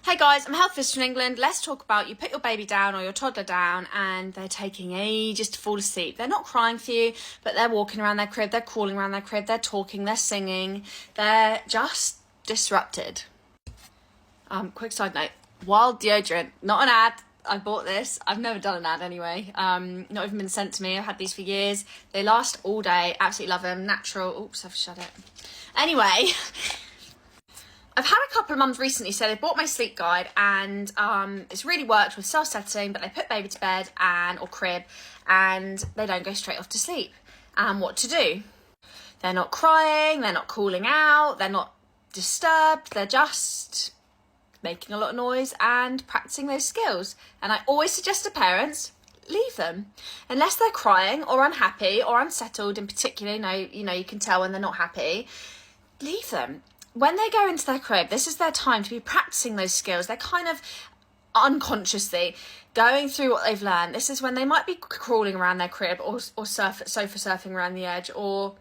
Hey guys, I'm a health visitor in England. Let's talk about you put your baby down or your toddler down and they're taking ages to fall asleep. They're not crying for you, but they're walking around their crib, they're crawling around their crib, they're talking, they're singing, they're just disrupted. Quick side note, Wild deodorant, not an ad. I bought this. I've never done an ad anyway. Not even been sent to me. I've had these for years. They last all day. Absolutely love them. Natural. Oops, I've shut it. Anyway, I've had a couple of mums recently say they bought my sleep guide and it's really worked with self-setting, but they put baby to bed or crib and they don't go straight off to sleep. What to do? They're not crying, they're not calling out, they're not disturbed, they're just making a lot of noise and practicing those skills. And I always suggest to parents, leave them. Unless they're crying or unhappy or unsettled in particular, you can tell when they're not happy, leave them. When they go into their crib, this is their time to be practicing those skills. They're kind of unconsciously going through what they've learned. This is when they might be crawling around their crib or sofa surfing around the edge or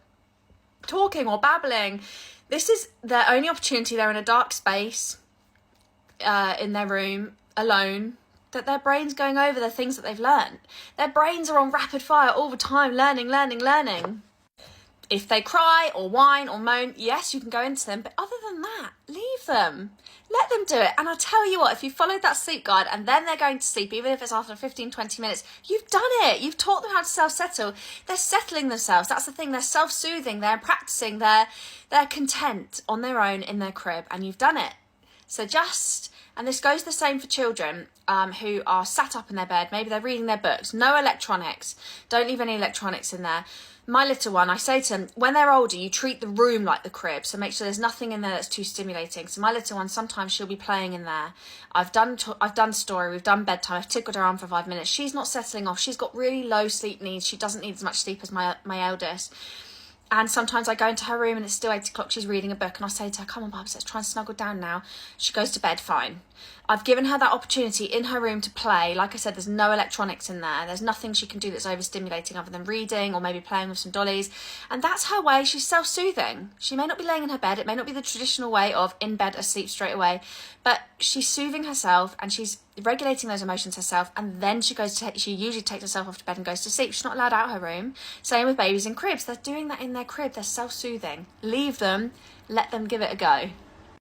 talking or babbling. This is their only opportunity. They're in a dark space in their room alone, that their brain's going over the things that they've learned. Their brains are on rapid fire all the time, learning. If they cry or whine or moan, yes, you can go into them. But other than that, leave them. Let them do it. And I'll tell you what, if you followed that sleep guide and then they're going to sleep, even if it's after 15, 20 minutes, you've done it. You've taught them how to self-settle. They're settling themselves. That's the thing. They're self-soothing. They're practicing. They're content on their own in their crib. And you've done it. So and this goes the same for children who are sat up in their bed. Maybe they're reading their books. No electronics. Don't leave any electronics in there. My little one, I say to him, when they're older, you treat the room like the crib. So make sure there's nothing in there that's too stimulating. So my little one, sometimes she'll be playing in there. I've done story, we've done bedtime. I've tickled her arm for 5 minutes. She's not settling off. She's got really low sleep needs. She doesn't need as much sleep as my eldest. And sometimes I go into her room and it's still 8 o'clock, she's reading a book and I say to her, come on, Bubs, let's try and snuggle down now. She goes to bed, fine. I've given her that opportunity in her room to play. Like I said, there's no electronics in there. There's nothing she can do that's overstimulating other than reading or maybe playing with some dollies. And that's her way. She's self-soothing. She may not be laying in her bed. It may not be the traditional way of in bed, asleep straight away. But she's soothing herself and she's regulating those emotions herself. And then she usually takes herself off to bed and goes to sleep. She's not allowed out her room. Same with babies in cribs. They're doing that in their crib. They're self-soothing. Leave them. Let them give it a go.